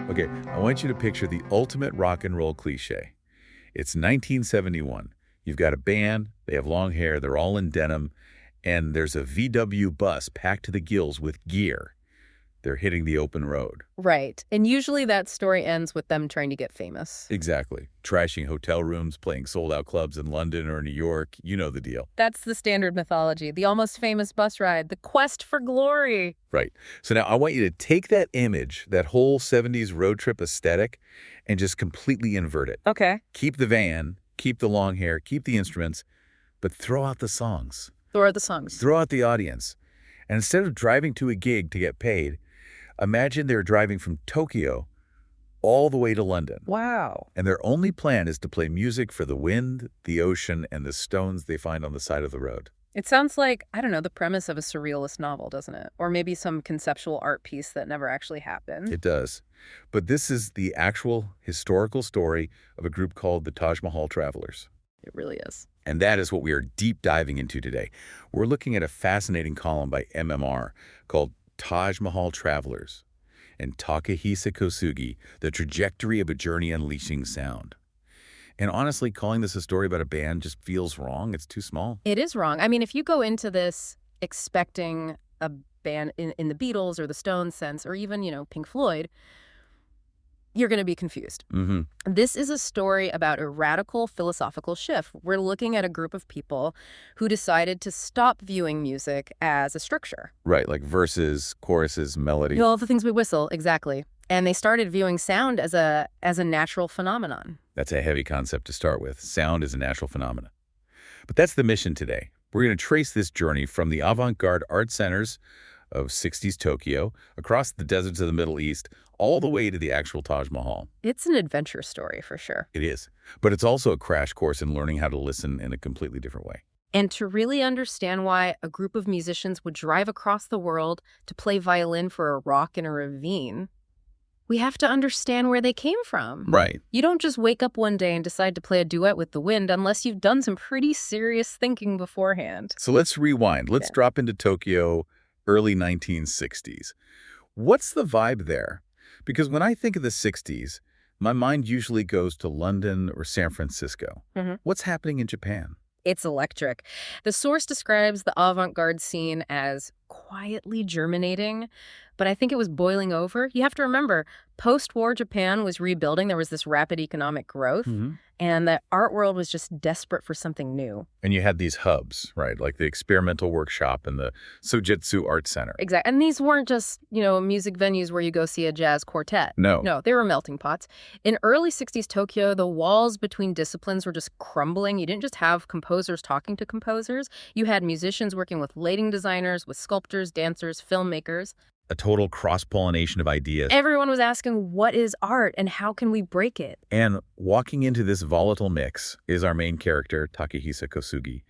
Okay, I want you to picture the ultimate rock and roll cliche. It's 1971. You've got a band, they have long hair, they're all in denim, and there's a VW bus packed to the gills with gear. They're hitting the open road. Right. And usually that story ends with them trying to get famous. Exactly. Trashing hotel rooms, playing sold-out clubs in London or New York. You know the deal. That's the standard mythology, the almost famous bus ride, the quest for glory. Right. So now I want you to take that image, that whole 70s road trip aesthetic, and just completely invert it. Okay. Keep the van, keep the long hair, keep the instruments, but throw out the songs. Throw out the songs. Throw out the audience. And instead of driving to a gig to get paid, imagine they're driving from Tokyo all the way to London. Wow. And their only plan is to play music for the wind, the ocean, and the stones they find on the side of the road. It sounds like, I don't know, the premise of a surrealist novel, doesn't it? Or maybe some conceptual art piece that never actually happened. It does. But this is the actual historical story of a group called the Taj Mahal Travelers. It really is. And that is what we are deep diving into today. We're looking at a fascinating column by MMR called Taj Mahal Travelers and Takehisa Kosugi, The Trajectory of a Journey Unleashing Sound. And honestly, calling this a story about a band just feels wrong. It's too small. It is wrong. I mean, if you go into this expecting a band in the Beatles or the Stones sense, or even, Pink Floyd, you're going to be confused. This is a story about a radical philosophical shift. We're looking at a group of people who decided to stop viewing music as a structure. Right, like verses, choruses, melody. All the things we whistle, exactly. And they started viewing sound as a natural phenomenon. That's a heavy concept to start with. Sound is a natural phenomenon. But that's the mission today. We're going to trace this journey from the avant-garde art centers of 60s Tokyo, across the deserts of the Middle East, all the way to the actual Taj Mahal. It's an adventure story for sure. It is. But it's also a crash course in learning how to listen in a completely different way. And to really understand why a group of musicians would drive across the world to play violin for a rock in a ravine, we have to understand where they came from. Right. You don't just wake up one day and decide to play a duet with the wind unless you've done some pretty serious thinking beforehand. So let's rewind. Let's drop into Tokyo, early 1960s. What's the vibe there? Because when I think of the 60s, my mind usually goes to London or San Francisco. What's happening in Japan? It's electric. The source describes the avant-garde scene as quietly germinating, but I think it was boiling over. You have to remember, post-war Japan was rebuilding. There was this rapid economic growth, and the art world was just desperate for something new. And you had these hubs, right, like the Experimental Workshop and the Sojitsu Art Center. Exactly. And these weren't just, music venues where you go see a jazz quartet. No, they were melting pots. In early 60s Tokyo, the walls between disciplines were just crumbling. You didn't just have composers talking to composers. You had musicians working with lighting designers, with sculptors, dancers, filmmakers. A total cross-pollination of ideas. Everyone was asking, what is art and how can we break it? And walking into this volatile mix is our main character, Takehisa Kosugi.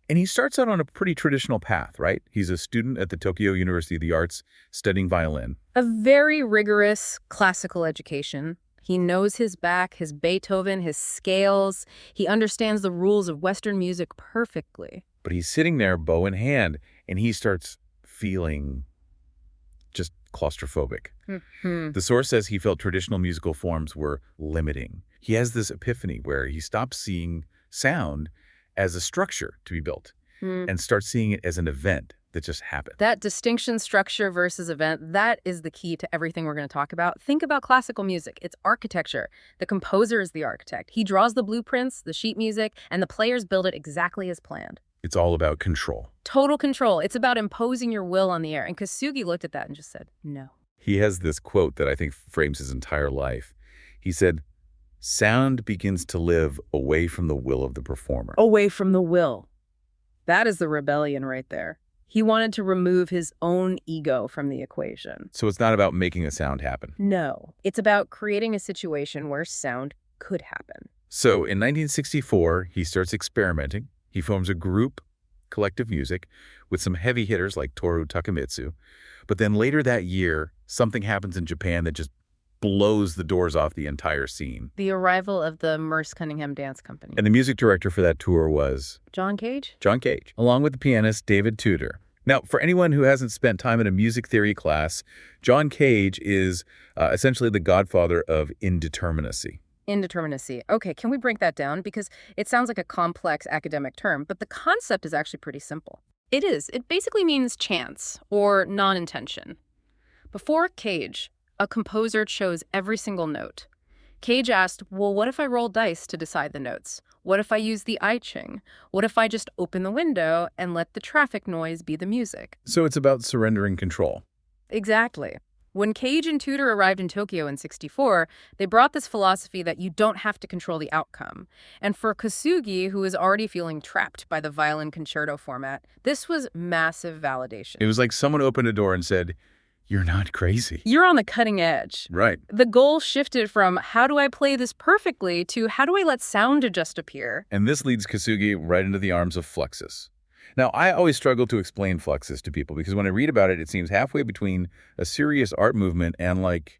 And he starts out on a pretty traditional path, right? He's a student at the Tokyo University of the Arts studying violin. A very rigorous classical education. He knows his Bach, his Beethoven, his scales. He understands the rules of Western music perfectly. But he's sitting there, bow in hand, and he starts feeling just claustrophobic. The source says he felt traditional musical forms were limiting. He has this epiphany where he stops seeing sound as a structure to be built and starts seeing it as an event that just happened. That distinction, structure versus event, that is the key to everything we're going to talk about. Think about classical music. It's architecture. The composer is the architect. He draws the blueprints, the sheet music, and the players build it exactly as planned. It's all about control. Total control. It's about imposing your will on the air. And Kosugi looked at that and just said, no. He has this quote that I think frames his entire life. He said, "Sound begins to live away from the will of the performer." Away from the will. That is the rebellion right there. He wanted to remove his own ego from the equation. So it's not about making a sound happen. No. It's about creating a situation where sound could happen. So in 1964, he starts experimenting. He forms a group, Collective Music, with some heavy hitters like Toru Takemitsu. But then later that year, something happens in Japan that just blows the doors off the entire scene. The arrival of the Merce Cunningham Dance Company. And the music director for that tour was John Cage? John Cage, along with the pianist David Tudor. Now, for anyone who hasn't spent time in a music theory class, John Cage is essentially the godfather of indeterminacy. Indeterminacy. Okay, can we break that down? Because it sounds like a complex academic term, but the concept is actually pretty simple. It is. It basically means chance or non-intention. Before Cage, a composer chose every single note. Cage asked, well, what if I roll dice to decide the notes? What if I use the I Ching? What if I just open the window and let the traffic noise be the music? So it's about surrendering control. Exactly. When Cage and Tudor arrived in Tokyo in '64, they brought this philosophy that you don't have to control the outcome. And for Kosugi, who was already feeling trapped by the violin concerto format, this was massive validation. It was like someone opened a door and said, you're not crazy. You're on the cutting edge. Right. The goal shifted from how do I play this perfectly to how do I let sound just appear? And this leads Kosugi right into the arms of Fluxus. Now, I always struggle to explain Fluxus to people because when I read about it, it seems halfway between a serious art movement and like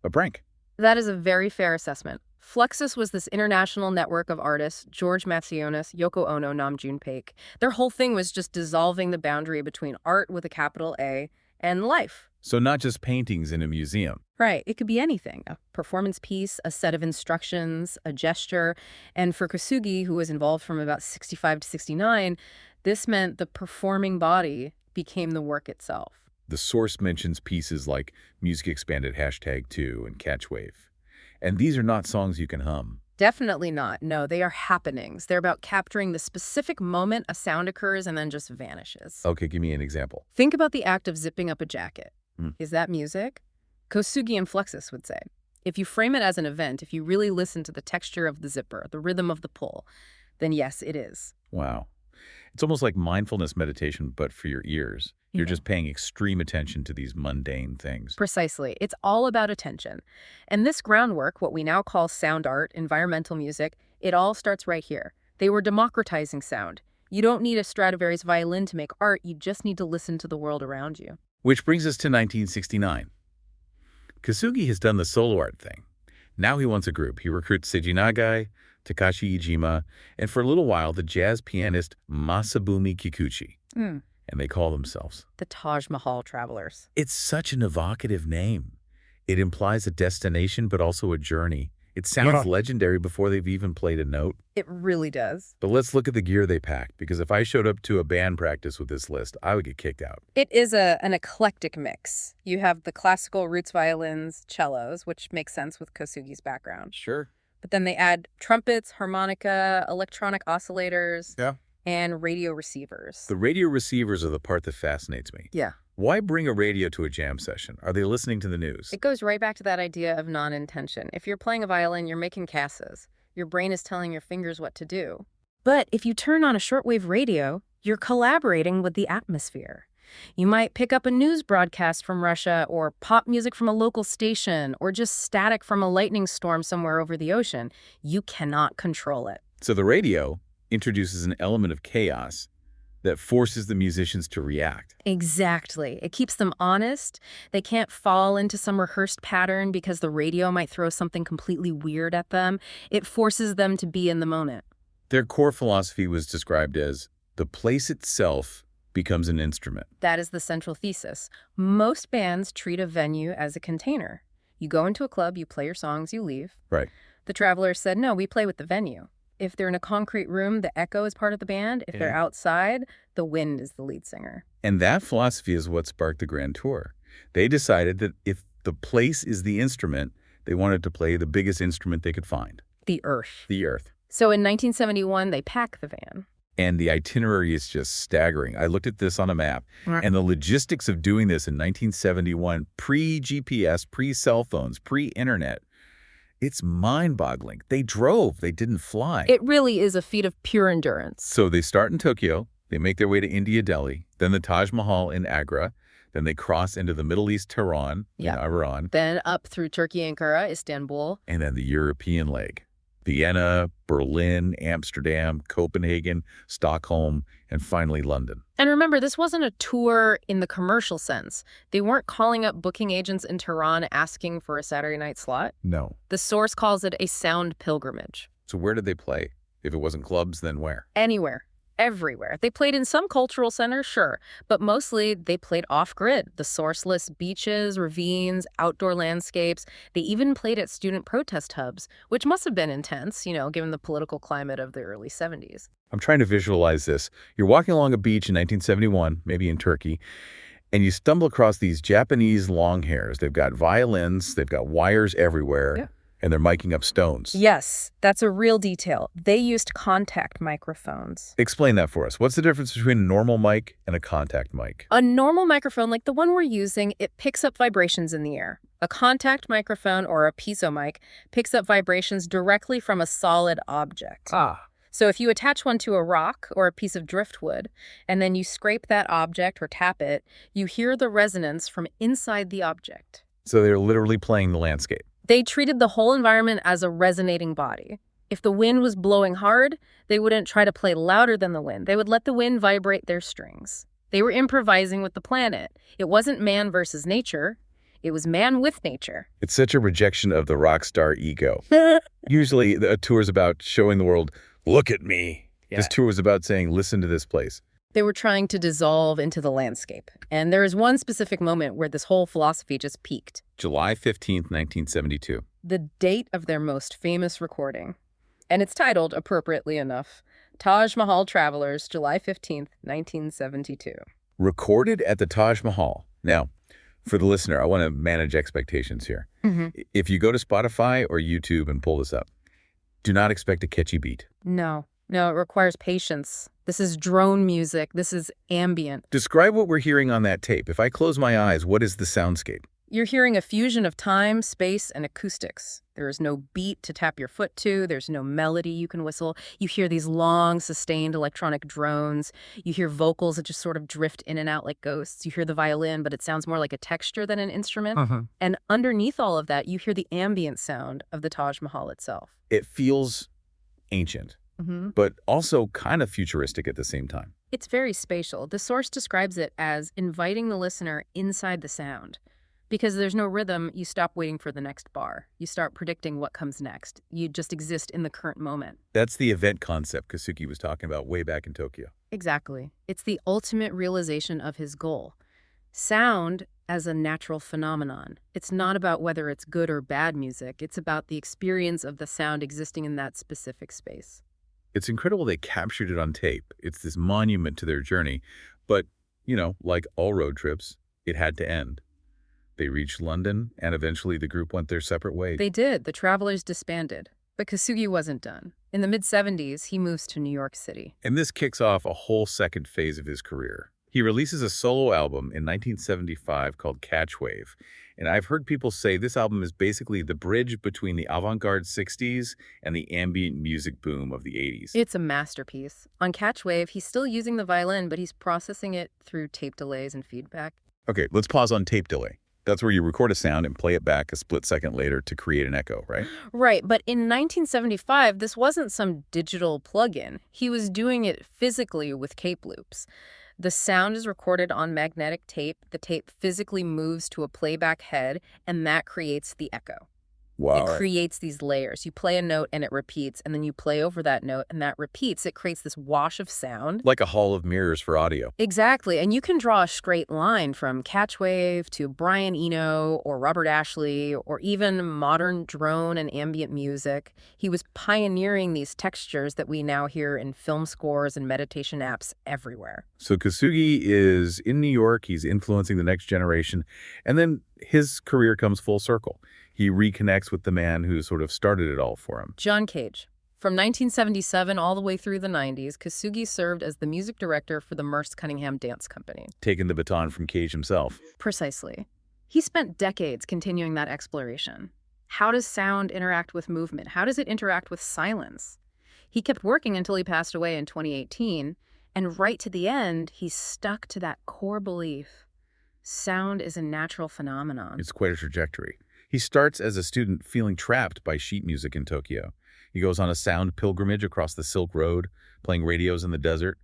a prank. That is a very fair assessment. Fluxus was this international network of artists, George Matsionis, Yoko Ono, Nam June-paik. Their whole thing was just dissolving the boundary between art with a capital A and life. So not just paintings in a museum. Right. It could be anything. A performance piece, a set of instructions, a gesture. And for Kosugi, who was involved from about 65 to 69, this meant the performing body became the work itself. The source mentions pieces like Music Expanded #2 and Catchwave. And these are not songs you can hum. Definitely not. No, they are happenings. They're about capturing the specific moment a sound occurs and then just vanishes. Okay, give me an example. Think about the act of zipping up a jacket. Is that music? Kosugi and Fluxus would say. If you frame it as an event, if you really listen to the texture of the zipper, the rhythm of the pull, then yes, it is. Wow. It's almost like mindfulness meditation, but for your ears. You're just paying extreme attention to these mundane things. Precisely. It's all about attention. And this groundwork, what we now call sound art, environmental music, it all starts right here. They were democratizing sound. You don't need a Stradivarius violin to make art. You just need to listen to the world around you. Which brings us to 1969. Kosugi has done the solo art thing. Now he wants a group. He recruits Seiji Nagai, Takashi Iijima, and for a little while, the jazz pianist Masabumi Kikuchi. And they call themselves the Taj Mahal Travelers. It's such an evocative name. It implies a destination, but also a journey. It sounds legendary before they've even played a note. It really does. But let's look at the gear they packed, because if I showed up to a band practice with this list, I would get kicked out. It is an eclectic mix. You have the classical roots violins, cellos, which makes sense with Kosugi's background. Sure. But then they add trumpets, harmonica, electronic oscillators, and radio receivers. The radio receivers are the part that fascinates me. Yeah. Why bring a radio to a jam session? Are they listening to the news? It goes right back to that idea of non-intention. If you're playing a violin, you're making casas. Your brain is telling your fingers what to do. But if you turn on a shortwave radio, you're collaborating with the atmosphere. You might pick up a news broadcast from Russia or pop music from a local station or just static from a lightning storm somewhere over the ocean. You cannot control it. So the radio introduces an element of chaos that forces the musicians to react. Exactly. It keeps them honest. They can't fall into some rehearsed pattern because the radio might throw something completely weird at them. It forces them to be in the moment. Their core philosophy was described as the place itself becomes an instrument. That is the central thesis. Most bands treat a venue as a container. You go into a club, you play your songs, you leave. Right. The Travelers said, no, we play with the venue. If they're in a concrete room, the echo is part of the band. If they're outside, the wind is the lead singer. And that philosophy is what sparked the Grand Tour. They decided that if the place is the instrument, they wanted to play the biggest instrument they could find. The earth. The earth. So in 1971, they pack the van. And the itinerary is just staggering. I looked at this on a map, and the logistics of doing this in 1971, pre-GPS, pre-cell phones, pre-internet, it's mind-boggling. They drove. They didn't fly. It really is a feat of pure endurance. So they start in Tokyo. They make their way to India, Delhi, then the Taj Mahal in Agra. Then they cross into the Middle East, Tehran, in Iran. Then up through Turkey, Ankara, Istanbul. And then the European leg. Vienna, Berlin, Amsterdam, Copenhagen, Stockholm, and finally London. And remember, this wasn't a tour in the commercial sense. They weren't calling up booking agents in Tehran asking for a Saturday night slot. No. The source calls it a sound pilgrimage. So where did they play? If it wasn't clubs, then where? Anywhere. everywhere. They played in some cultural centers, sure, but mostly they played off-grid, the sourceless beaches, ravines, outdoor landscapes. They even played at student protest hubs, which must have been intense, given the political climate of the early 70s. I'm trying to visualize this. You're walking along a beach in 1971, maybe in Turkey, and you stumble across these Japanese long hairs. They've got violins, they've got wires everywhere. Yeah. And they're miking up stones. Yes, that's a real detail. They used contact microphones. Explain that for us. What's the difference between a normal mic and a contact mic? A normal microphone, like the one we're using, it picks up vibrations in the air. A contact microphone, or a piezo mic, picks up vibrations directly from a solid object. So if you attach one to a rock or a piece of driftwood, and then you scrape that object or tap it, you hear the resonance from inside the object. So they're literally playing the landscape. They treated the whole environment as a resonating body. If the wind was blowing hard, they wouldn't try to play louder than the wind. They would let the wind vibrate their strings. They were improvising with the planet. It wasn't man versus nature. It was man with nature. It's such a rejection of the rock star ego. Usually a tour is about showing the world, look at me. Yeah. This tour was about saying, listen to this place. They were trying to dissolve into the landscape. And there is one specific moment where this whole philosophy just peaked. July 15th, 1972. The date of their most famous recording. And it's titled, appropriately enough, Taj Mahal Travelers, July 15th, 1972. Recorded at the Taj Mahal. Now, for the listener, I want to manage expectations here. If you go to Spotify or YouTube and pull this up, do not expect a catchy beat. No, it requires patience. This is drone music. This is ambient. Describe what we're hearing on that tape. If I close my eyes, what is the soundscape? You're hearing a fusion of time, space, and acoustics. There is no beat to tap your foot to. There's no melody you can whistle. You hear these long, sustained electronic drones. You hear vocals that just sort of drift in and out like ghosts. You hear the violin, but it sounds more like a texture than an instrument. And underneath all of that, you hear the ambient sound of the Taj Mahal itself. It feels ancient, but also kind of futuristic at the same time. It's very spatial. The source describes it as inviting the listener inside the sound. Because there's no rhythm, you stop waiting for the next bar. You start predicting what comes next. You just exist in the current moment. That's the event concept Kosugi was talking about way back in Tokyo. Exactly. It's the ultimate realization of his goal. Sound as a natural phenomenon. It's not about whether it's good or bad music. It's about the experience of the sound existing in that specific space. It's incredible they captured it on tape. It's this monument to their journey. But, like all road trips, it had to end. They reached London, and eventually the group went their separate ways. They did. The Travelers disbanded. But Kosugi wasn't done. In the mid-70s, he moves to New York City. And this kicks off a whole second phase of his career. He releases a solo album in 1975 called Catchwave. And I've heard people say this album is basically the bridge between the avant-garde 60s and the ambient music boom of the 80s. It's a masterpiece. On Catchwave, he's still using the violin, but he's processing it through tape delays and feedback. Okay, let's pause on tape delay. That's where you record a sound and play it back a split second later to create an echo, right? Right, but in 1975, this wasn't some digital plug-in. He was doing it physically with cape loops. The sound is recorded on magnetic tape. The tape physically moves to a playback head, and that creates the echo. Wow. It creates these layers. You play a note and it repeats, and then you play over that note and that repeats. It creates this wash of sound. Like a hall of mirrors for audio. Exactly. And you can draw a straight line from Catchwave to Brian Eno or Robert Ashley or even modern drone and ambient music. He was pioneering these textures that we now hear in film scores and meditation apps everywhere. So Kosugi is in New York. He's influencing the next generation. And then his career comes full circle. He reconnects with the man who sort of started it all for him. John Cage. From 1977 all the way through the 90s, Kosugi served as the music director for the Merce Cunningham Dance Company. Taking the baton from Cage himself. Precisely. He spent decades continuing that exploration. How does sound interact with movement? How does it interact with silence? He kept working until he passed away in 2018, and right to the end, he stuck to that core belief. Sound is a natural phenomenon. It's quite a trajectory. He starts as a student feeling trapped by sheet music in Tokyo. He goes on a sound pilgrimage across the Silk Road, playing radios in the desert,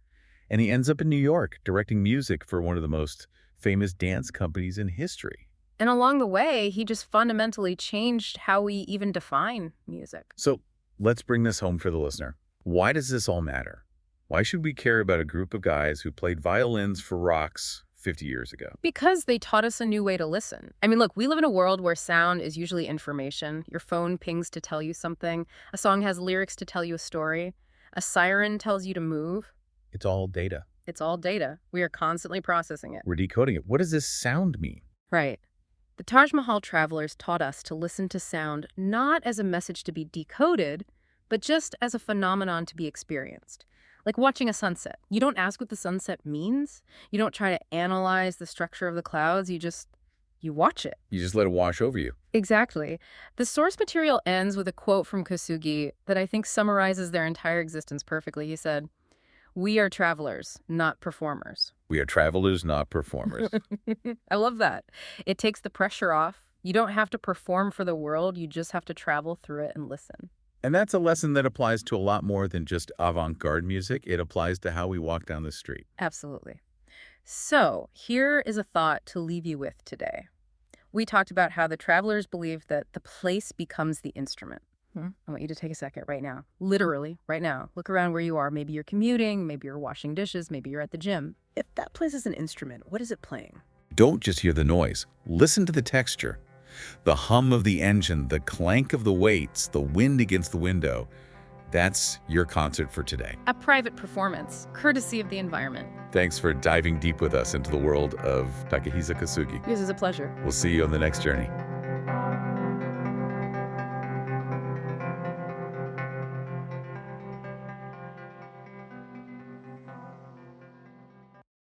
and he ends up in New York, directing music for one of the most famous dance companies in history. And along the way, he just fundamentally changed how we even define music. So let's bring this home for the listener. Why does this all matter? Why should we care about a group of guys who played violins for rocks 50 years ago? Because they taught us a new way to listen. I mean, look, we live in a world where sound is usually information. Your phone pings to tell you something. A song has lyrics to tell you a story. A siren tells you to move. It's all data. It's all data. We are constantly processing it. We're decoding it. What does this sound mean? Right. The Taj Mahal Travelers taught us to listen to sound not as a message to be decoded, but just as a phenomenon to be experienced. Like watching a sunset. You don't ask what the sunset means. You don't try to analyze the structure of the clouds. You watch it. You just let it wash over you. Exactly. The source material ends with a quote from Kosugi that I think summarizes their entire existence perfectly. He said, "We are travelers, not performers." We are travelers, not performers. I love that. It takes the pressure off. You don't have to perform for the world. You just have to travel through it and listen. And that's a lesson that applies to a lot more than just avant-garde music. It applies to how we walk down the street. Absolutely. So here is a thought to leave you with today. We talked about how the travelers believe that the place becomes the instrument. I want you to take a second right now. Literally, right now. Look around where you are. Maybe you're commuting. Maybe you're washing dishes. Maybe you're at the gym. If that place is an instrument, what is it playing? Don't just hear the noise. Listen to the texture. The hum of the engine, the clank of the weights, the wind against the window. That's your concert for today. A private performance, courtesy of the environment. Thanks for diving deep with us into the world of Takehisa Kosugi. This is a pleasure. We'll see you on the next journey.